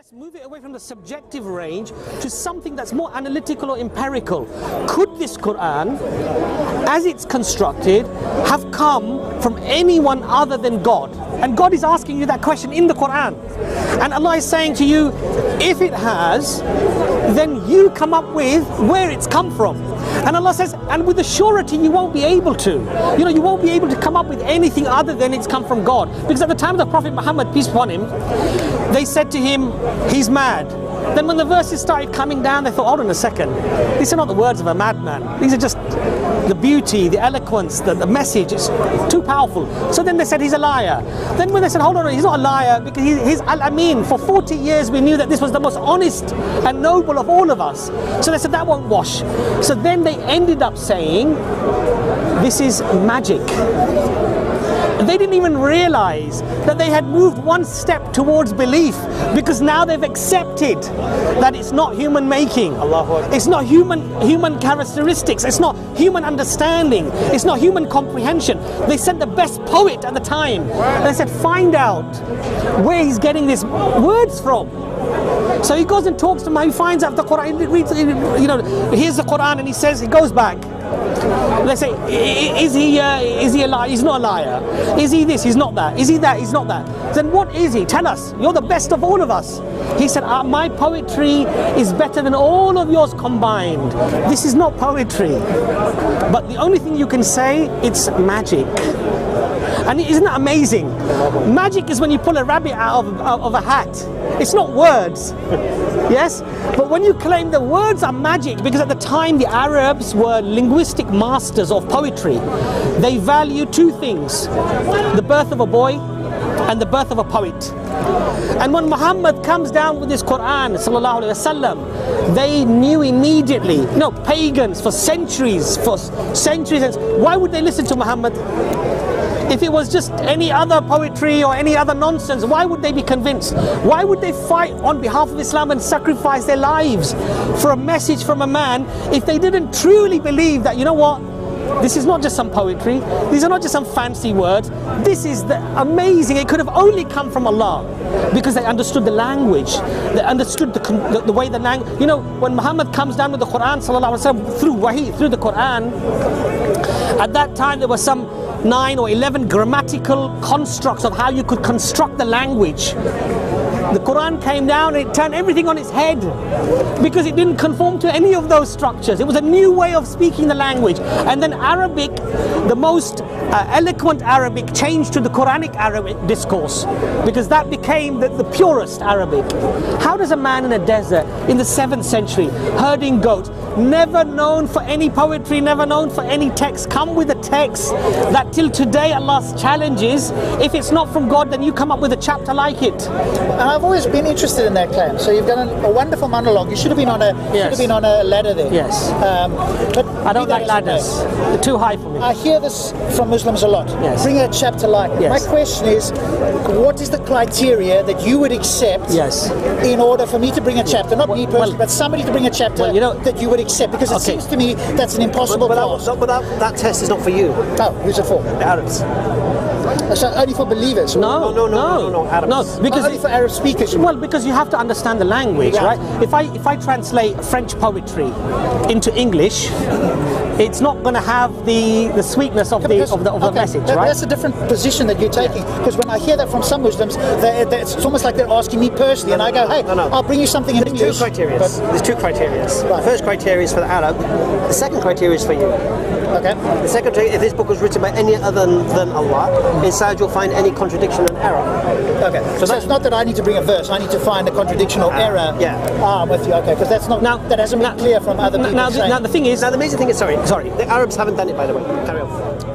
Let's move it away from the subjective range to something that's more analytical or empirical. Could this Quran, as it's constructed, have come from anyone other than God? And God is asking you that question in the Quran. And Allah is saying to you, if it has, then you come up with where it's come from. And Allah says, and with the surety you won't be able to. You won't be able to come up with anything other than it's come from God. Because at the time of the Prophet Muhammad, peace upon him, they said to him, he's mad. Then when the verses started coming down, they thought, hold on a second, these are not the words of a madman. These are just the beauty, the eloquence, the message is too powerful. So then they said he's a liar. Then when they said, hold on, he's not a liar, because he's Al-Amin. For 40 years we knew that this was the most honest and noble of all of us. So they said that won't wash. So then they ended up saying, this is magic. They didn't even realize that they had moved one step towards belief, because now they've accepted that it's not human making, it's not human characteristics, it's not human understanding, it's not human comprehension. They sent the best poet at the time. They said, find out where he's getting these words from. So he goes and talks to him, he finds out the Quran, he reads, here's the Quran, and he says, he goes back. They say, is he a liar? He's not a liar. Is he this? He's not that. Is he that? He's not that. Then what is he? Tell us. You're the best of all of us. He said, my poetry is better than all of yours combined. This is not poetry. But the only thing you can say, it's magic. And isn't that amazing? Magic is when you pull a rabbit out of a hat. It's not words. Yes? But when you claim the words are magic, because at the time the Arabs were linguistic masters of poetry, they value two things: the birth of a boy and the birth of a poet. And when Muhammad comes down with this Quran, sallallahu alaihi wasallam, they knew immediately. Pagans for centuries, why would they listen to Muhammad? If it was just any other poetry or any other nonsense, why would they be convinced? Why would they fight on behalf of Islam and sacrifice their lives for a message from a man if they didn't truly believe that, this is not just some poetry, these are not just some fancy words, this is amazing, it could have only come from Allah, because they understood the language, they understood the way the language, when Muhammad comes down with the Quran, sallallahu alaihi wasallam, through wahi, through the Quran, at that time there were some 9 or 11 grammatical constructs of how you could construct the language. The Quran came down and it turned everything on its head, because it didn't conform to any of those structures. It was a new way of speaking the language. And then Arabic, the most eloquent Arabic, changed to the Quranic Arabic discourse, because that became the purest Arabic. How does a man in a desert in the 7th century, herding goats, never known for any poetry, never known for any text, come with a text that till today Allah challenges? If it's not from God, then you come up with a chapter like it. And I've always been interested in that claim. So you've done a wonderful monologue. You should have been on a ladder there. Yes. But I don't like ladders. They're too high for me. I hear this from Muslims a lot. Yes. Bring a chapter like it. Yes. My question is, what is the criteria that you would accept in order for me to bring a chapter? Not me personally, but somebody to bring a chapter that you would accept, because it seems to me that's an impossible task. But that test is not for you. Oh, who's it for? The Arabs. So only for believers? No, Arabs. No, because only for Arab speakers. Well, because you have to understand the language, right? If I translate French poetry into English, it's not going to have the sweetness of the message, right? That's a different position that you're taking, because when I hear that from some Muslims, it's almost like they're asking me personally, and I go, hey, I'll bring you something in English. There's two criteria. Right. The first criteria is for the Arab. The second criteria is for you. Okay. The second criteria, if this book was written by any other than Allah, inside you'll find any contradiction and error. Okay. So it's not that I need to bring a verse, I need to find a contradiction or error. Yeah. I'm with you, okay, because that hasn't been clear from other people. Now the thing is, the amazing thing is, sorry, the Arabs haven't done it, by the way. Carry on.